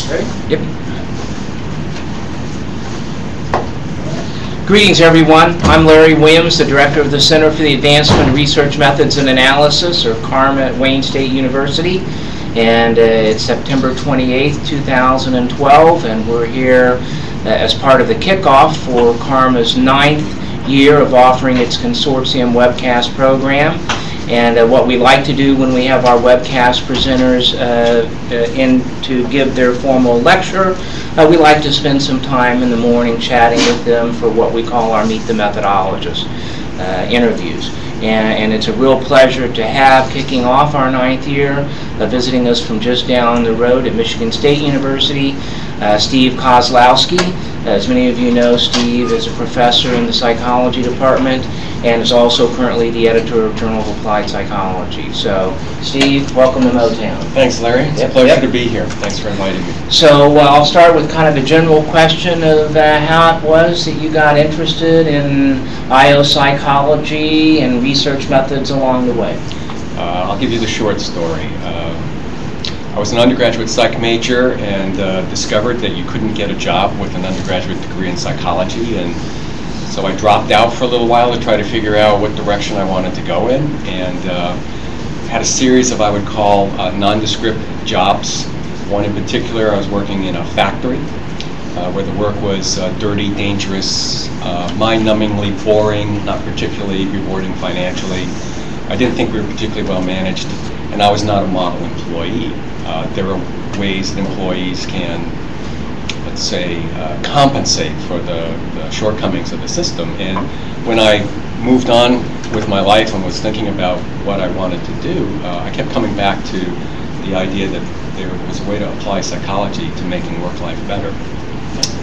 Ready? Yep. Greetings, everyone. I'm Larry Williams, the Director of the Center for the Advancement of Research Methods and Analysis, or CARMA, at Wayne State University. And it's September 28th, 2012, and we're here as part of the kickoff for CARMA's 9th year of offering its consortium webcast program. And what we like to do when we have our webcast presenters in to give their formal lecture, we like to spend some time in the morning chatting with them for what we call our Meet the Methodologist interviews. And it's a real pleasure to have, kicking off our 9th year, visiting us from just down the road at Michigan State University, Steve Kozlowski. As many of you know, Steve is a professor in the psychology department and is also currently the editor of Journal of Applied Psychology. So, Steve, welcome to Motown. Thanks, Larry. It's a pleasure to be here. Thanks for inviting me. So, I'll start with kind of a general question of how it was that you got interested in IO psychology and research methods along the way. I'll give you the short story. I was an undergraduate psych major and discovered that you couldn't get a job with an undergraduate degree in psychology, and so I dropped out for a little while to try to figure out what direction I wanted to go in, and had a series of, I would call, nondescript jobs. One in particular, I was working in a factory where the work was dirty, dangerous, mind-numbingly boring, not particularly rewarding financially. I didn't think we were particularly well managed, and I was not a model employee. There are ways that employees can, let's say, compensate for the shortcomings of the system. And when I moved on with my life and was thinking about what I wanted to do, I kept coming back to the idea that there was a way to apply psychology to making work-life better.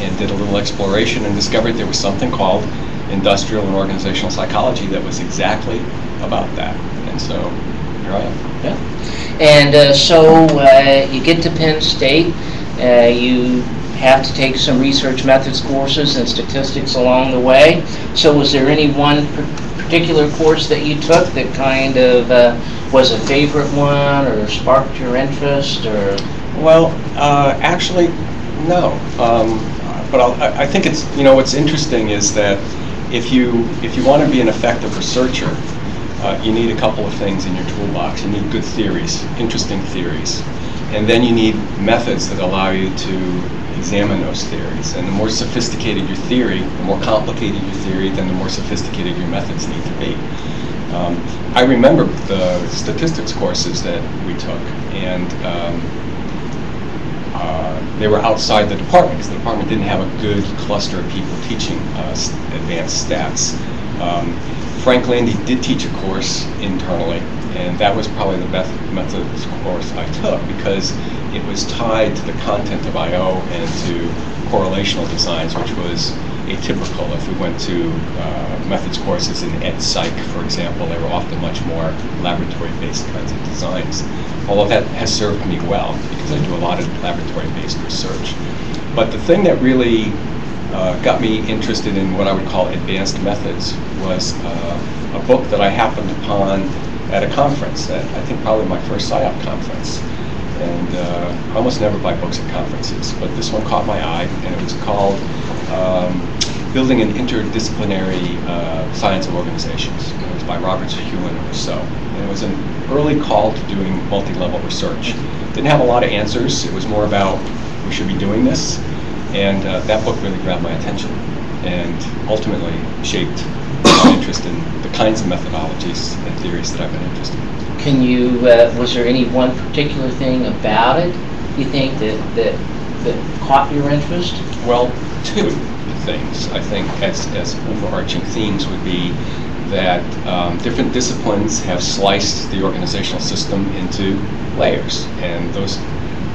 And did a little exploration and discovered there was something called industrial and organizational psychology that was exactly about that. And so here I am. Yeah. And so you get to Penn State, you have to take some research methods courses and statistics along the way. So was there any one particular course that you took that kind of was a favorite one or sparked your interest? Or? Well, actually, no. But I think it's, what's interesting is that if you want to be an effective researcher, you need a couple of things in your toolbox. You need good theories, interesting theories, and then you need methods that allow you to examine those theories. And the more sophisticated your theory, the more complicated your theory, then the more sophisticated your methods need to be. I remember the statistics courses that we took, and they were outside the department because the department didn't have a good cluster of people teaching advanced stats. Frank Landy did teach a course internally, and that was probably the best methods course I took because it was tied to the content of I/O and to correlational designs, which was atypical. If we went to methods courses in Ed Psych, for example, they were often much more laboratory-based kinds of designs. All of that has served me well because I do a lot of laboratory-based research. But the thing that really got me interested in what I would call advanced methods was a book that I happened upon at a conference, I think probably my first PSYOP conference. And I almost never buy books at conferences, but this one caught my eye, and it was called Building an Interdisciplinary Science of Organizations. And it was by Robert Hewlin or so. And it was an early call to doing multi-level research. Didn't have a lot of answers. It was more about we should be doing this. And that book really grabbed my attention and ultimately shaped my interest in the kinds of methodologies and theories that I've been interested in. Can you, was there any one particular thing about it you think that caught your interest? Well, two things I think as overarching themes would be that different disciplines have sliced the organizational system into layers, and those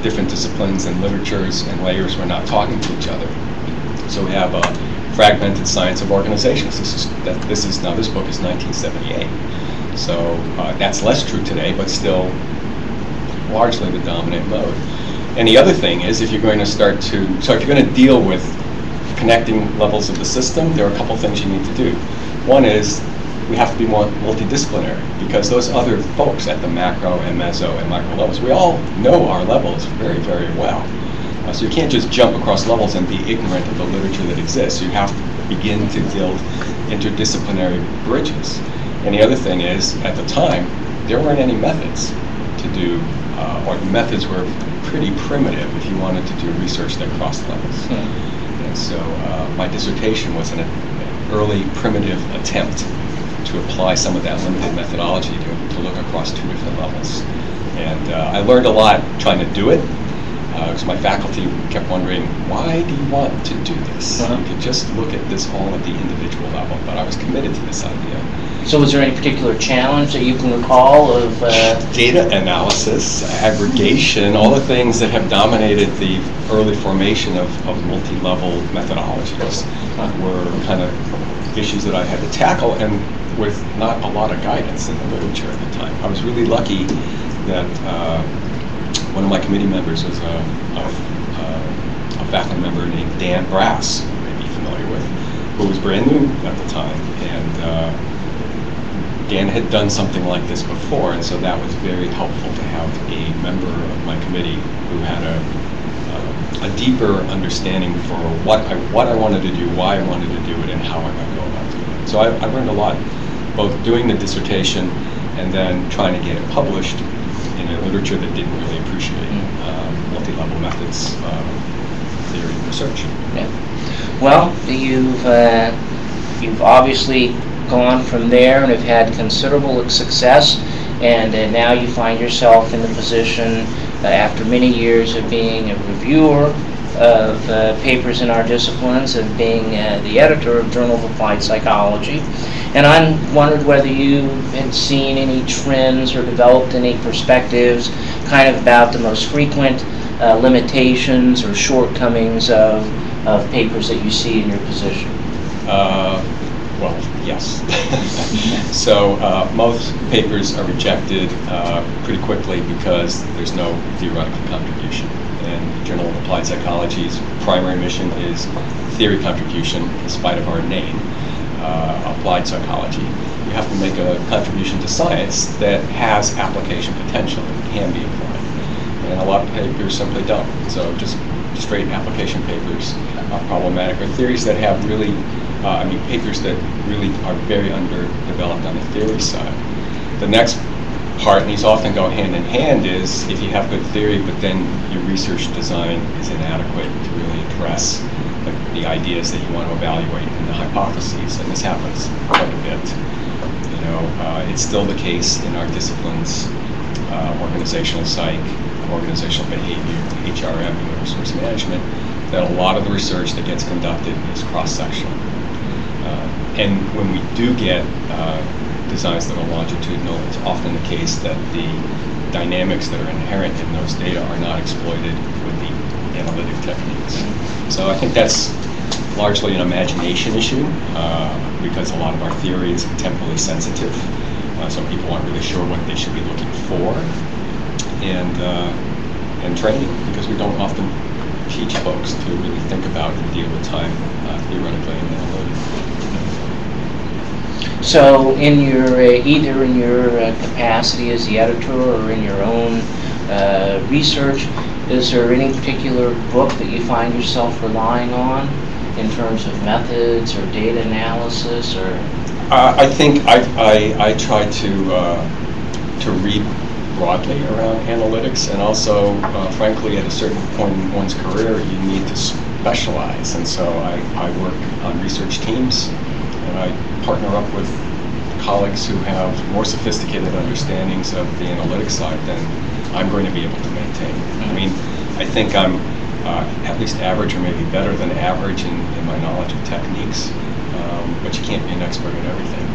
different disciplines and literatures and layers were not talking to each other. So we have a fragmented science of organizations. This book is 1978. So that's less true today, but still largely the dominant mode. And the other thing is, if you're going to deal with connecting levels of the system, there are a couple things you need to do. One is we have to be more multidisciplinary, because those other folks at the macro and meso and micro levels, we all know our levels very, very well. So you can't just jump across levels and be ignorant of the literature that exists. You have to begin to build interdisciplinary bridges. And the other thing is, at the time, there weren't any methods to do, or the methods were pretty primitive if you wanted to do research that crossed levels. And so my dissertation was an early primitive attempt to apply some of that limited methodology to look across 2 different levels. And I learned a lot trying to do it, because my faculty kept wondering, why do you want to do this? You could just look at this all at the individual level, but I was committed to this idea. So was there any particular challenge that you can recall of? Data analysis, aggregation, all the things that have dominated the early formation of multi-level methodologies were kind of issues that I had to tackle, and with not a lot of guidance in the literature at the time. I was really lucky that one of my committee members was a faculty member named Dan Brass, who you may be familiar with, who was brand new at the time. And Dan had done something like this before, and so that was very helpful to have a member of my committee who had a deeper understanding for what I wanted to do, why I wanted to do it, and how I might go about doing it. So I learned a lot, both doing the dissertation and then trying to get it published in a literature that didn't really appreciate multi-level methods, theory, and research. Yeah. Well, you've obviously gone from there and have had considerable success, and now you find yourself in the position, after many years of being a reviewer of papers in our disciplines and being the editor of Journal of Applied Psychology. And I wondered whether you had seen any trends or developed any perspectives kind of about the most frequent limitations or shortcomings of papers that you see in your position. Well, yes. So most papers are rejected pretty quickly because there's no theoretical contribution. And Journal of Applied Psychology's primary mission is theory contribution, in spite of our name, applied psychology. You have to make a contribution to science that has application potential and can be applied. And a lot of papers simply don't. So just straight application papers are problematic, or theories that have really papers that really are very underdeveloped on the theory side. The next part, and these often go hand in hand, is if you have good theory, but then your research design is inadequate to really address the ideas that you want to evaluate and the hypotheses, and this happens quite a bit. It's still the case in our disciplines, organizational psych, organizational behavior, HRM, human resource management, that a lot of the research that gets conducted is cross-sectional. And when we do get designs that are longitudinal, it's often the case that the dynamics that are inherent in those data are not exploited with the analytic techniques. So I think that's largely an imagination issue, because a lot of our theory is temporally sensitive. So people aren't really sure what they should be looking for. And training, because we don't often teach folks to really think about and deal with time theoretically and analytically. So in your either in your capacity as the editor or in your own research, is there any particular book that you find yourself relying on in terms of methods or data analysis? Or I think I try to read broadly around analytics, and also, frankly, at a certain point in one's career, you need to specialize. And so I work on research teams, and I partner up with colleagues who have more sophisticated understandings of the analytics side than I'm going to be able to maintain. I mean, I think I'm at least average or maybe better than average in my knowledge of techniques, but you can't be an expert in everything.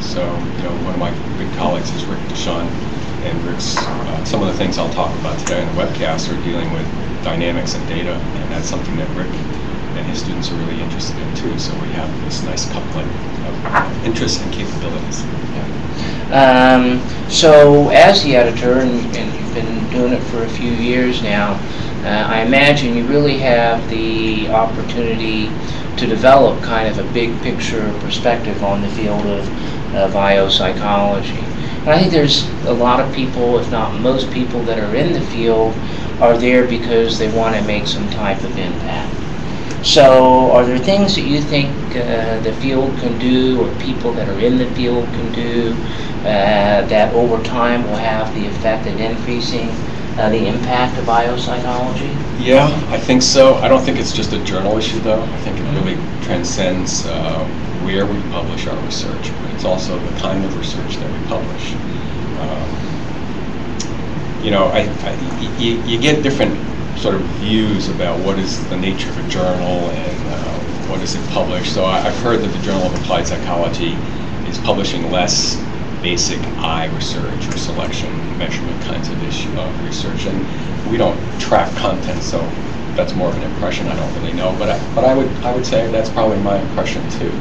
So, one of my good colleagues is Rick Deshawn, and Rick's, some of the things I'll talk about today on the webcast are dealing with dynamics and data, and that's something that Rick and his students are really interested in too. So we have this nice coupling of interests and capabilities. So as the editor, and you've been doing it for a few years now, I imagine you really have the opportunity to develop kind of a big picture perspective on the field of biopsychology. And I think there's a lot of people, if not most people, that are in the field are there because they want to make some type of impact. So are there things that you think the field can do, or people that are in the field can do, that over time will have the effect of increasing the impact of biopsychology? Yeah, I think so. I don't think it's just a journal issue, though. I think it really transcends where we publish our research, but it's also the kind of research that we publish. You know, you get different sort of views about what is the nature of a journal and what is it published. So I've heard that the Journal of Applied Psychology is publishing less basic eye research or selection measurement kinds of research, and we don't track content, so that's more of an impression. I don't really know, but I would say that's probably my impression too.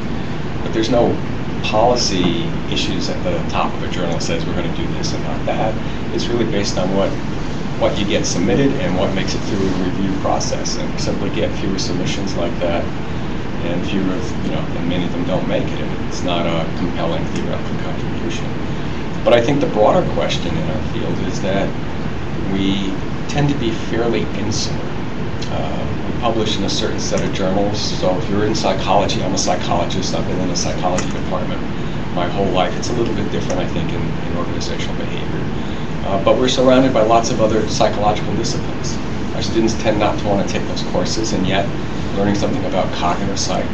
But there's no policy issues at the top of a journal that says we're going to do this and not that. It's really based on what you get submitted and what makes it through a review process, and we simply get fewer submissions like that, and fewer of, you know, and many of them don't make it, and it's not a compelling theoretical contribution. But I think the broader question in our field is that we tend to be fairly insular. We publish in a certain set of journals, so if you're in psychology, I'm a psychologist, I've been in the psychology department my whole life. It's a little bit different, I think, in organizational behavior. But we're surrounded by lots of other psychological disciplines. Our students tend not to want to take those courses, and yet learning something about cognitive psych,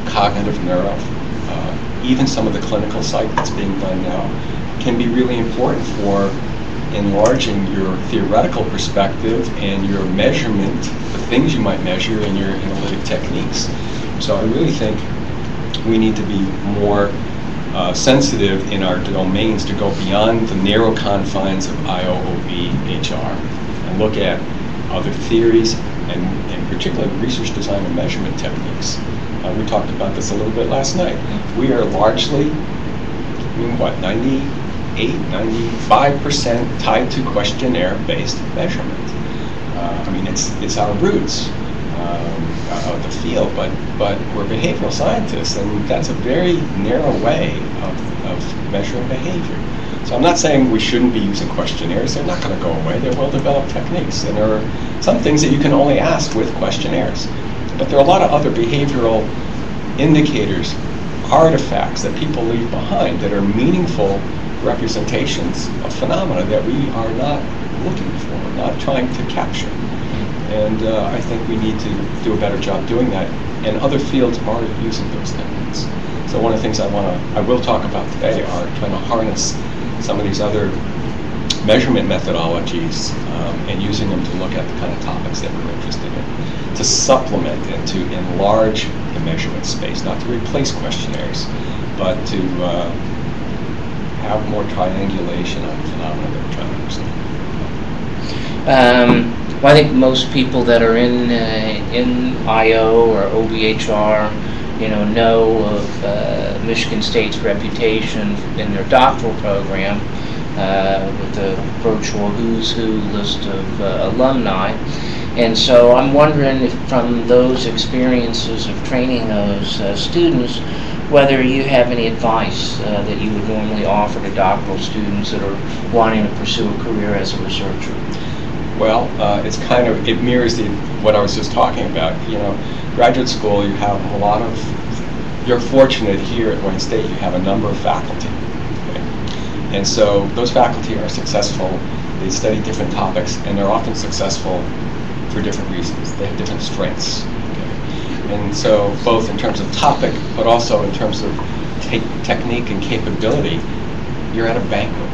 cognitive neuro, even some of the clinical psych that's being done now can be really important for enlarging your theoretical perspective and your measurement, the things you might measure in your analytic techniques. So I really think we need to be more sensitive in our domains to go beyond the narrow confines of IO/OB/HR and look at other theories and particularly research design and measurement techniques. We talked about this a little bit last night. We are largely, 95% tied to questionnaire-based measurement. It's our roots of the field, but we're behavioral scientists, and that's a very narrow way of measuring behavior. So I'm not saying we shouldn't be using questionnaires. They're not going to go away. They're well-developed techniques, and there are some things that you can only ask with questionnaires. But there are a lot of other behavioral indicators, artifacts that people leave behind that are meaningful representations of phenomena that we are not looking for, not trying to capture. And I think we need to do a better job doing that, and other fields are using those techniques. So one of the things I will talk about today are trying to harness some of these other measurement methodologies and using them to look at the kind of topics that we're interested in, to supplement and to enlarge the measurement space, not to replace questionnaires, but to have more triangulation on phenomena that we're trying to understand. Well, I think most people that are in IO or OBHR, know of Michigan State's reputation in their doctoral program with the virtual who's who list of alumni. And so I'm wondering if from those experiences of training those students, whether you have any advice that you would normally offer to doctoral students that are wanting to pursue a career as a researcher. Well, it mirrors what I was just talking about. Graduate school, you have a lot of, you're fortunate here at Wayne State, you have a number of faculty. Okay? And so those faculty are successful, they study different topics, and they're often successful for different reasons. They have different strengths. Okay? And so both in terms of topic, but also in terms of technique and capability, you're at a banquet.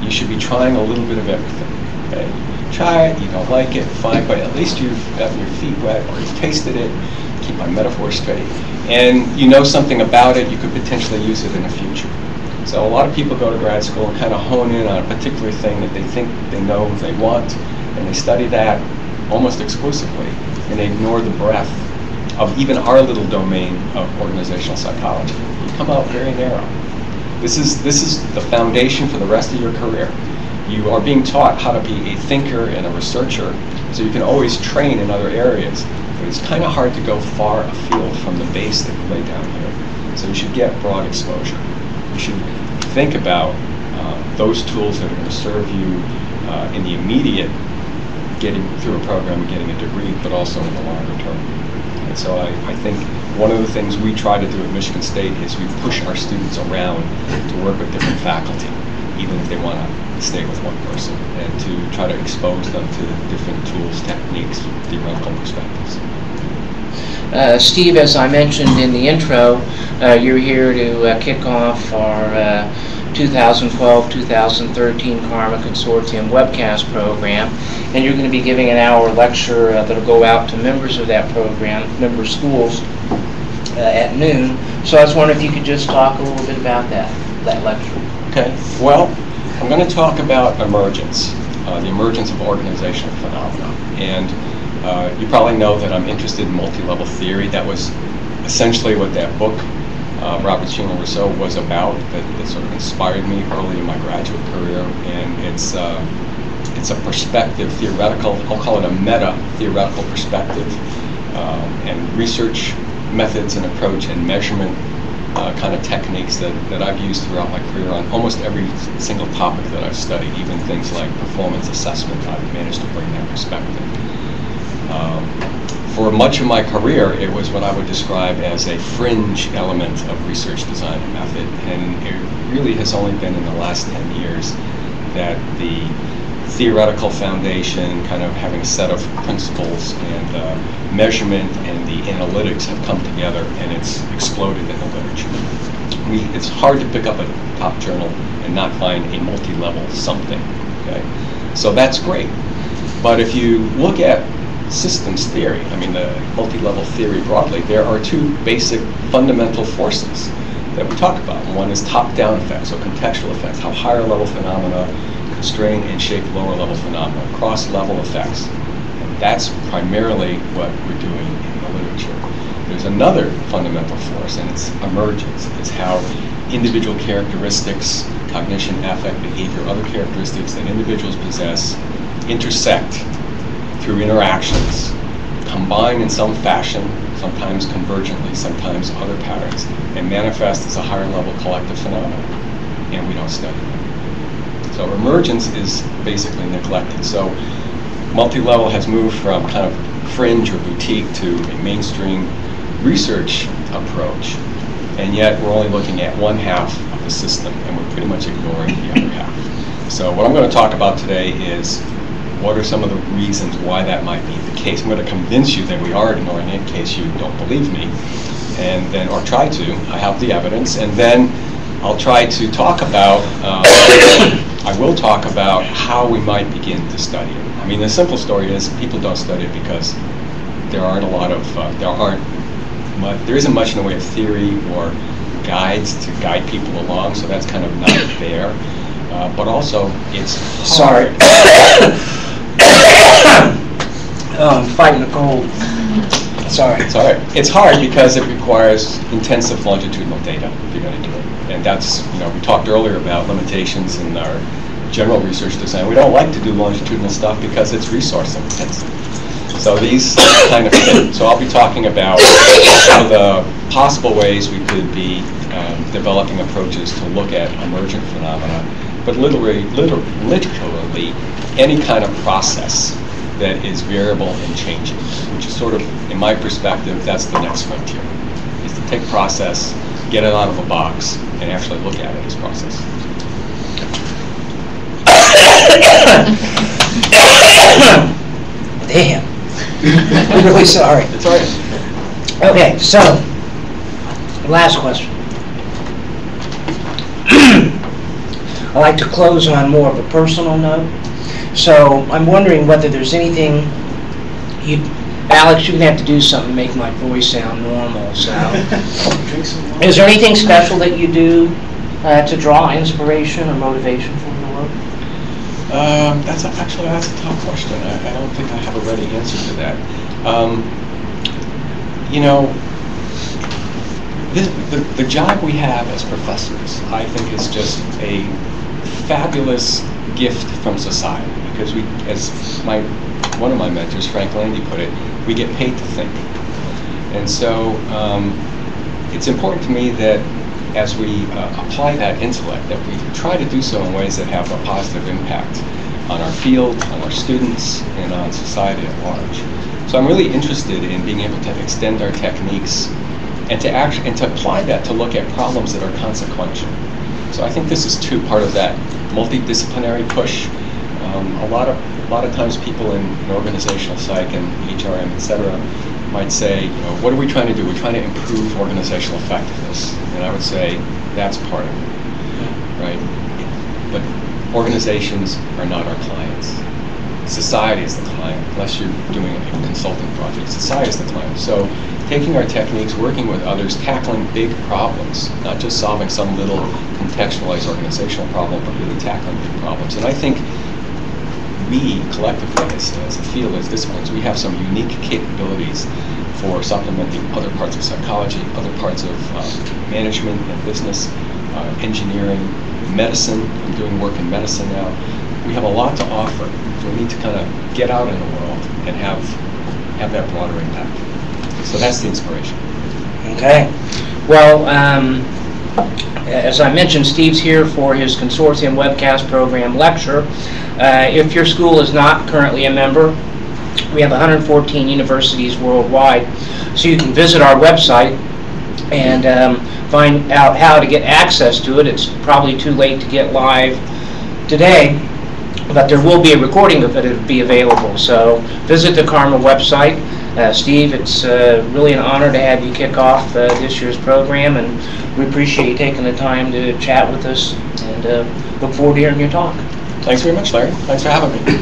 You should be trying a little bit of everything. Okay? Try it, you don't like it, fine, but at least you've gotten your feet wet or you've tasted it, keep my metaphor straight, and you know something about it, you could potentially use it in the future. So a lot of people go to grad school and kind of hone in on a particular thing that they think they know they want, and they study that almost exclusively, and they ignore the breadth of even our little domain of organizational psychology. You come out very narrow. This is the foundation for the rest of your career. You are being taught how to be a thinker and a researcher, so you can always train in other areas. But it's kind of hard to go far afield from the base that we lay down here. So you should get broad exposure. You should think about those tools that are going to serve you in the immediate getting through a program and getting a degree, but also in the longer term. And so I think one of the things we try to do at Michigan State is we push our students around to work with different faculty, even if they want to stay with one person, and to try to expose them to different tools, techniques, theoretical perspectives. Steve, as I mentioned in the intro, you're here to kick off our 2012-2013 CARMA Consortium webcast program, and you're going to be giving an hour lecture that'll go out to members of that program, member schools, at noon. So I was wondering if you could just talk a little bit about that lecture. Okay. Well, I'm going to talk about emergence, the emergence of organizational phenomena. And you probably know that I'm interested in multi-level theory. That was essentially what that book, Robert Schumann Rousseau, was about, that sort of inspired me early in my graduate career. And it's a perspective, theoretical, I'll call it a meta-theoretical perspective, and research methods and approach and measurement kind of techniques that I've used throughout my career on almost every single topic that I've studied, even things like performance assessment. I've managed to bring that perspective. For much of my career, it was what I would describe as a fringe element of research design and method, and it really has only been in the last 10 years that the theoretical foundation, kind of having a set of principles, and measurement and the analytics have come together, and it's exploded in the literature. It's hard to pick up a top journal and not find a multi-level something. Okay, so that's great. But if you look at systems theory, I mean the multi-level theory broadly, there are two basic fundamental forces that we talk about. One is top-down effects, so contextual effects, how higher level phenomena constrain and shape lower level phenomena, cross-level effects. And that's primarily what we're doing in the literature. There's another fundamental force, and it's emergence. It's how individual characteristics, cognition, affect, behavior, other characteristics that individuals possess intersect through interactions, combine in some fashion, sometimes convergently, sometimes other patterns, and manifest as a higher level collective phenomenon, and we don't study them. So emergence is basically neglected. So multi-level has moved from kind of fringe or boutique to a mainstream research approach, and yet we're only looking at one half of the system, and we're pretty much ignoring the other half. So what I'm going to talk about today is what are some of the reasons why that might be the case. I'm going to convince you that we are ignoring it in case you don't believe me, and then, or try to. I have the evidence, and then I'll try to talk about, I will talk about how we might begin to study it. I mean, the simple story is people don't study it because there aren't a lot of, there isn't much in the way of theory or guides to guide people along, so that's kind of not there. But also, it's hard. Sorry. I'm fighting a cold. Sorry. It's all right. It's hard because it requires intensive longitudinal data if you're going to do it. And that's, we talked earlier about limitations in our general research design. We don't like to do longitudinal stuff because it's resource intensive. So these kind of fit. So I'll be talking about some of the possible ways we could be developing approaches to look at emergent phenomena, but literally any kind of process that is variable and changing, which is sort of, in my perspective, that's the next frontier, is to take process, get it out of a box, and actually look at it as process. Damn. I'm really sorry. It's all right. Okay, so, last question. I like to close on more of a personal note. So I'm wondering whether there's anything Alex, you're going to have to do something to make my voice sound normal. So, is there anything special that you do to draw inspiration or motivation from your work? That's a tough question. I don't think I have a ready answer to that. The job we have as professors, I think, is just a fabulous gift from society, because we, as one of my mentors, Frank Landy, put it, we get paid to think. And so it's important to me that as we apply that intellect, that we try to do so in ways that have a positive impact on our field, on our students, and on society at large. So I'm really interested in being able to extend our techniques and to apply that to look at problems that are consequential. So I think this is part of that multidisciplinary push. A lot of times people in organizational psych and HRM, etc., might say, what are we trying to do? We're trying to improve organizational effectiveness. And I would say that's part of it, right? But organizations are not our clients. Society is the client, unless you're doing a consulting project. Society is the client. So taking our techniques, working with others, tackling big problems, not just solving some little contextualized organizational problem, but really tackling big problems. And I think we collectively, as a field, as disciplines, we have some unique capabilities for supplementing other parts of psychology, other parts of management and business, engineering, medicine. I'm doing work in medicine now. We have a lot to offer. We need to kind of get out in the world and have that broader impact. So that's the inspiration. Okay. Well, as I mentioned, Steve's here for his consortium webcast program lecture. If your school is not currently a member, we have 114 universities worldwide, so you can visit our website and find out how to get access to it. It's probably too late to get live today, but there will be a recording of it. It'll be available. So visit the CARMA website. Steve, it's really an honor to have you kick off this year's program, and we appreciate you taking the time to chat with us, and look forward to hearing your talk. Thanks very much, Larry. Thanks for having me.